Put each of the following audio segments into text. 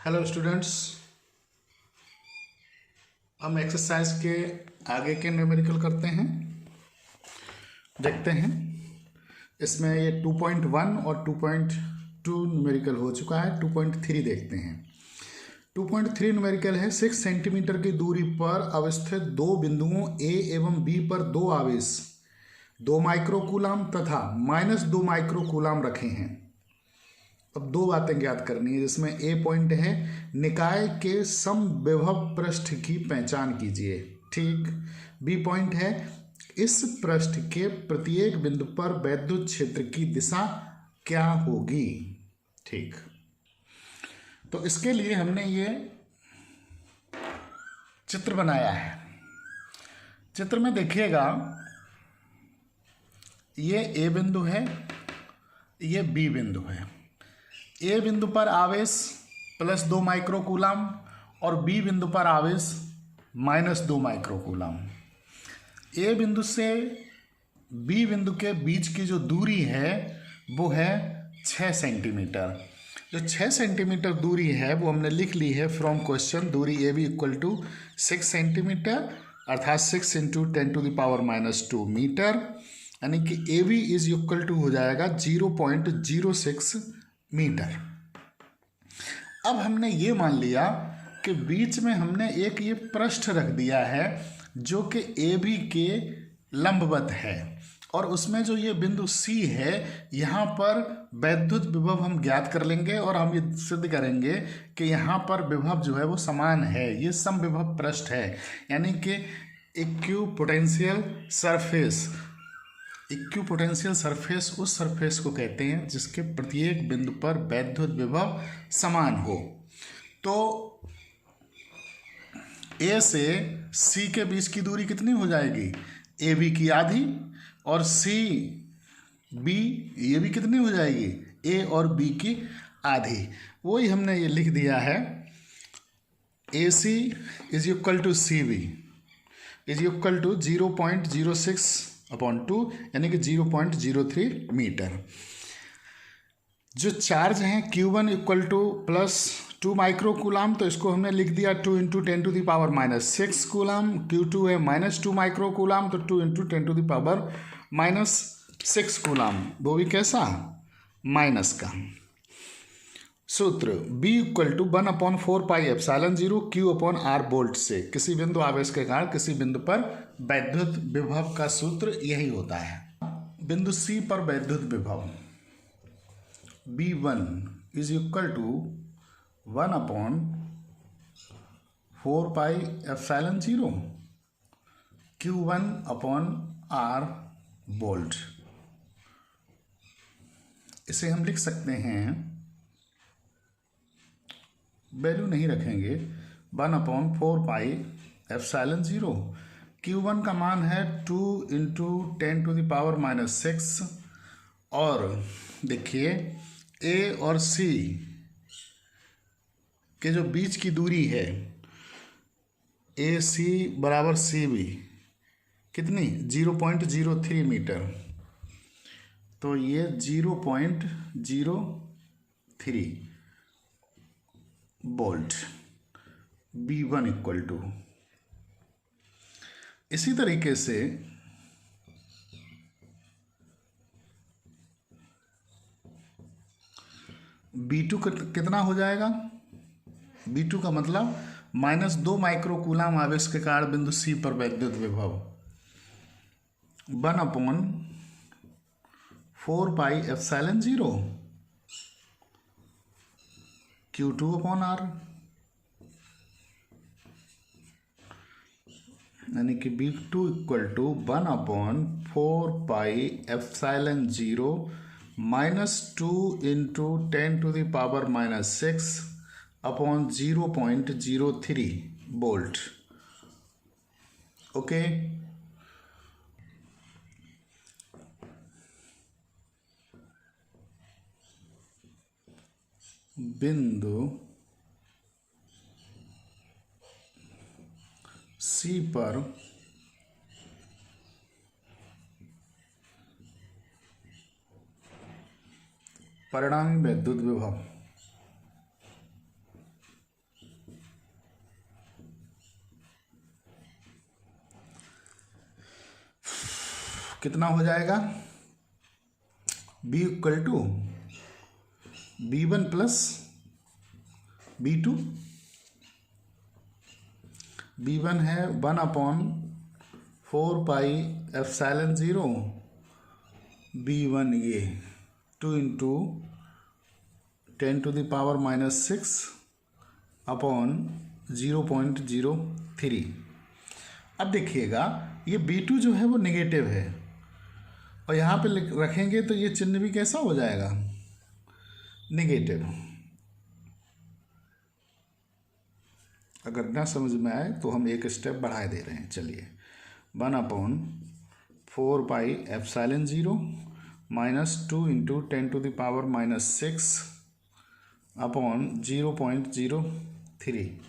Hello students, हम exercise के आगे के न्यूमेरिकल करते हैं। देखते हैं इसमें ये 2.1 और 2.2 न्यूमेरिकल हो चुका है। 2.3 देखते हैं। 2.3 न्यूमेरिकल है 6 सेंटीमीटर की दूरी पर अवस्थित दो बिंदुओं ए एवं बी पर दो आवेश 2 माइक्रोकूलाम तथा -2 माइक्रोकूलाम रखे हैं। अब दो बातें ज्ञात करनी है, जिसमें ए पॉइंट है निकाय के समविभव पृष्ठ की पहचान कीजिए। ठीक। बी पॉइंट है इस पृष्ठ के प्रत्येक बिंदु पर वैद्युत क्षेत्र की दिशा क्या होगी। ठीक। तो इसके लिए हमने ये चित्र बनाया है। चित्र में देखिएगा, ये ए बिंदु है, ये बी बिंदु है। ए बिंदु पर आवेश +2 माइक्रोकूलाम और बी बिंदु पर आवेश -2 माइक्रोकूलाम। ए बिंदु से बी बिंदु के बीच की जो दूरी है वो है 6 सेंटीमीटर। जो 6 सेंटीमीटर दूरी है वो हमने लिख ली है फ्रॉम क्वेश्चन। दूरी ए बी = 6 सेंटीमीटर, अर्थात 6 × 10⁻² मीटर, यानी कि ए बी = हो जाएगा 0.06 मीटर। अब हमने ये मान लिया कि बीच में हमने एक ये पृष्ठ रख दिया है जो कि ए बी के लंबवत है, और उसमें जो ये बिंदु सी है यहाँ पर वैद्युत विभव हम ज्ञात कर लेंगे और हम ये सिद्ध करेंगे कि यहाँ पर विभव जो है वो समान है। ये समविभव पृष्ठ है, यानी कि इक्विपोटेंशियल सरफेस उस सरफेस को कहते हैं जिसके प्रत्येक बिंदु पर वैद्युत विभव समान हो। तो ए से सी के बीच की दूरी कितनी हो जाएगी? ए बी की आधी, और सी बी ये भी कितनी हो जाएगी? ए और बी की आधी। वही हमने ये लिख दिया है, ए सी = सी बी = 0.06/2, यानी कि 0.03 मीटर। जो चार्ज हैं Q1 = +2 माइक्रोकूलाम, तो इसको हमने लिख दिया 2 × 10⁻⁻6 कूलाम। Q2 है -2 माइक्रोकूलाम, तो 2 × 10⁻⁻6 कूलाम, वो भी कैसा? माइनस का। सूत्र B = 1/4πε0 Q/r वोल्ट से किसी बिंदु आवेश के कारण किसी बिंदु पर वैद्युत विभव का सूत्र यही होता है। बिंदु C पर वैद्युत विभव B1 = 1/4πε0 Q1/r वोल्ट। इसे हम लिख सकते हैं, वैल्यू नहीं रखेंगे, 1/4πε0। Q1 का मान है 2 × 10⁻⁻6, और देखिए ए और सी के जो बीच की दूरी है AC = CB कितनी? 0.03 मीटर। तो ये 0.03 वोल्ट B1 = इसी तरीके से B2 कितना हो जाएगा? B2 का मतलब -2 माइक्रोकूलाम आवेश के कारण बिंदु C पर वैद्युत विभव 1/4πε0 Q2/r, यानी कि B2 = 1/4πε0 -2 × 10⁻⁻6/0.03 वोल्ट। ओके। बिंदु C पर परिणामी वैद्युत विभव कितना हो जाएगा, b equal to b1 plus b2। b1 है 1/4πε0 b1 ये 2 इंटू 10⁻⁻6 अपॉन 0.03। अब देखिएगा ये b2 जो है वो नेगेटिव है, और यहाँ पे रखेंगे तो ये चिन्ह भी कैसा हो जाएगा, नेगेटिव। अगर ना समझ में आए तो हम एक स्टेप बढ़ा दे रहे हैं। चलिए 1/4πε0 माइनस 2 इंटू 10⁻⁻6 अपॉन 0.03।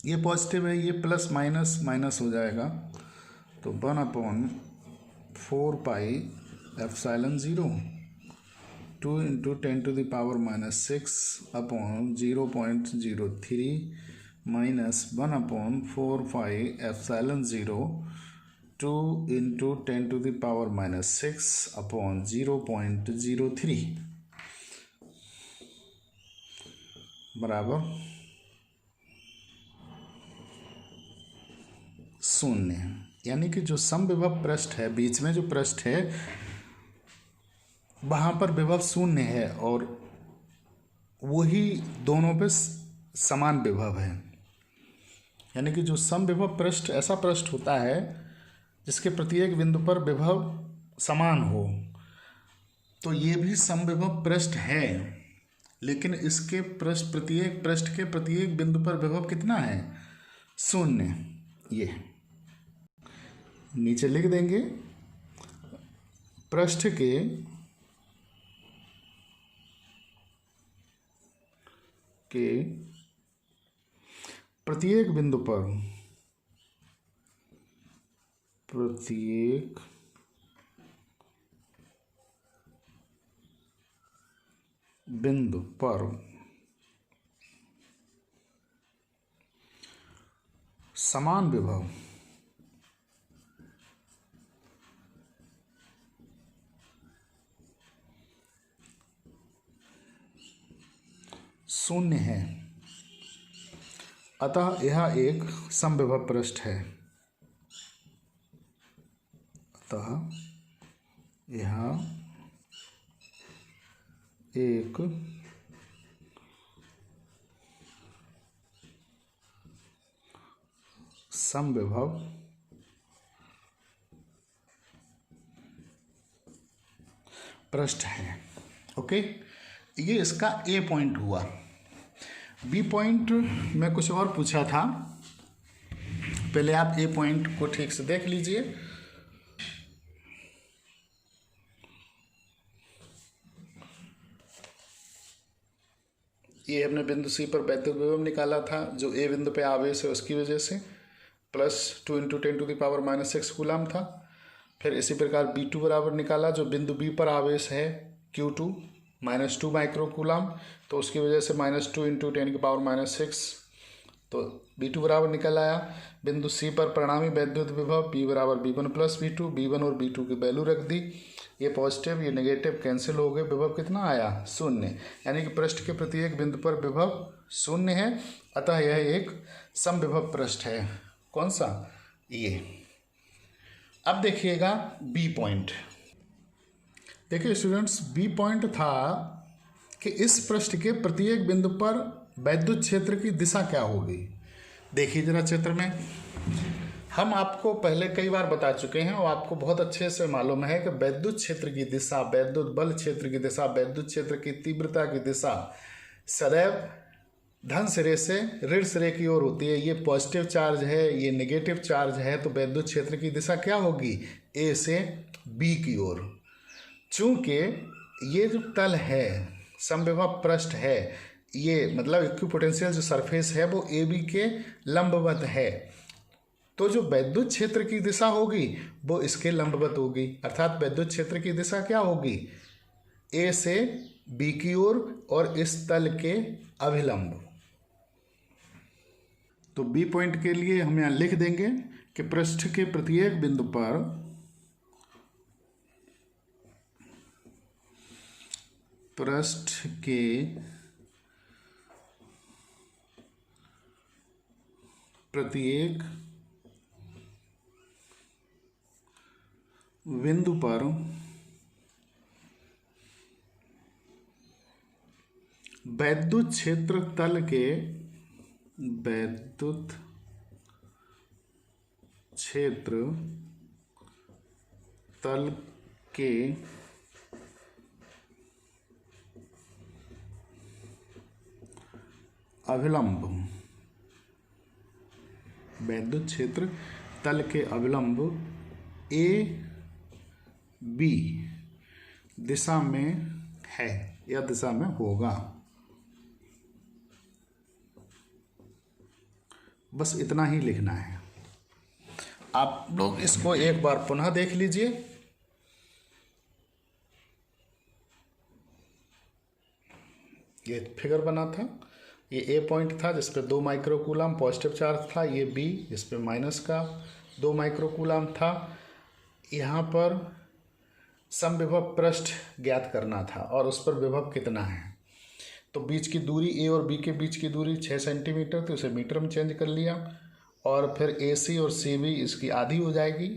ये पॉजिटिव है, ये प्लस माइनस माइनस हो जाएगा, तो 1/4πε0 2 into 10⁻⁻6 upon 0.03 minus 1/4πε0 2 into 10⁻⁻6 upon 0.03 बराबर 0। यानी कि जो समविभव पृष्ठ है, बीच में जो पृष्ठ है वहाँ पर विभव 0 है, और वही दोनों पे समान विभव है। यानी कि जो समविभव पृष्ठ ऐसा पृष्ठ होता है जिसके प्रत्येक बिंदु पर विभव समान हो, तो ये भी समविभव पृष्ठ है, लेकिन इसके प्रत्येक पृष्ठ के प्रत्येक बिंदु पर विभव कितना है, 0। ये नीचे लिख देंगे, पृष्ठ के प्रत्येक बिंदु पर समान विभव शून्य है, अतः यह एक समविभव पृष्ठ है। अतः यह एक समविभव पृष्ठ है। ओके, ये इसका ए पॉइंट हुआ। बी पॉइंट में कुछ और पूछा था, पहले आप ए पॉइंट को ठीक से देख लीजिए। ये हमने बिंदु सी पर वैद्युत विभव निकाला था, जो ए बिंदु पे आवेश है उसकी वजह से, प्लस 2 इंटू 10⁻⁻6 कूलम था। फिर इसी प्रकार B2 बराबर निकाला, जो बिंदु बी पर आवेश है Q2 -2 माइक्रो कूलम, तो उसकी वजह से -2 इंटू 10⁻⁻6, तो B2 बराबर निकल आया। बिंदु सी पर परिणामी वैद्युत विभव B बराबर B1 प्लस B2, B1 और B2 की वैल्यू रख दी। ये पॉजिटिव ये नेगेटिव कैंसिल हो गए, विभव कितना आया, 0। यानी कि पृष्ठ के प्रत्येक बिंदु पर विभव 0 है, अतः यह एक समविभव पृष्ठ है। कौन सा, ये। अब देखिएगा बी पॉइंट। देखिए स्टूडेंट्स, बी पॉइंट था कि इस पृष्ठ के प्रत्येक बिंदु पर वैद्युत क्षेत्र की दिशा क्या होगी। देखिए जरा चित्र में, हम आपको पहले कई बार बता चुके हैं और आपको बहुत अच्छे से मालूम है कि वैद्युत क्षेत्र की दिशा, वैद्युत बल क्षेत्र की दिशा, वैद्युत क्षेत्र की तीव्रता की दिशा सदैव धन सिरे से ऋण सिरे की ओर होती है। ये पॉजिटिव चार्ज है, ये नेगेटिव चार्ज है, तो वैद्युत क्षेत्र की दिशा क्या होगी, ए से बी की ओर। चूंकि ये जो तल है, समविभव पृष्ठ है, ये मतलब इक्विपोटेंशियल जो सरफेस है वो ए बी के लंबवत है, तो जो वैद्युत क्षेत्र की दिशा होगी वो इसके लंबवत होगी। अर्थात वैद्युत क्षेत्र की दिशा क्या होगी, ए से बी की ओर और इस तल के अभिलंब। तो बी पॉइंट के लिए हम यहाँ लिख देंगे कि पृष्ठ के प्रत्येक बिंदु पर वैद्युत क्षेत्र तल के अभिलंब, वैद्युत क्षेत्र तल के अभिलंब ए बी दिशा में है या दिशा में होगा। बस इतना ही लिखना है। आप लोग इसको एक बार पुनः देख लीजिए। ये फिगर बना था, ये ए पॉइंट था जिस पे 2 माइक्रोकूलम पॉजिटिव चार्ज था, ये बी जिस पे माइनस का 2 माइक्रोकूलम था। यहाँ पर समविभव पृष्ठ ज्ञात करना था और उस पर विभव कितना है। तो बीच की दूरी ए और बी के बीच की दूरी 6 सेंटीमीटर थी, उसे मीटर में चेंज कर लिया और फिर ए सी और सी बी इसकी आधी हो जाएगी।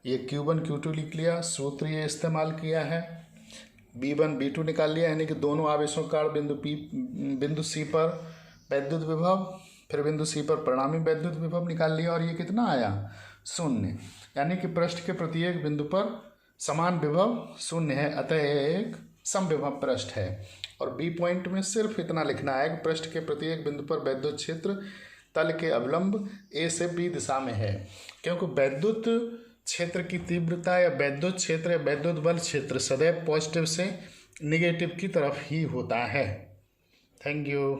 ये Q1 Q2 लिख लिया, सूत्र ये इस्तेमाल किया है। B1 B2 निकाल लिया, यानी कि दोनों आवेशों का बिंदु C पर वैद्युत विभव, फिर बिंदु C पर परिणामी वैद्युत विभव निकाल लिया और ये कितना आया 0, यानी कि पृष्ठ के प्रत्येक बिंदु पर समान विभव 0 है, अतः एक समविभव पृष्ठ है। और बी पॉइंट में सिर्फ इतना लिखना है कि पृष्ठ के प्रत्येक बिंदु पर वैद्युत क्षेत्र तल के अभिलंब ए से बी दिशा में है, क्योंकि वैद्युत क्षेत्र की तीव्रता या वैद्युत क्षेत्र या वैद्युत बल क्षेत्र सदैव पॉजिटिव से निगेटिव की तरफ ही होता है। Thank you.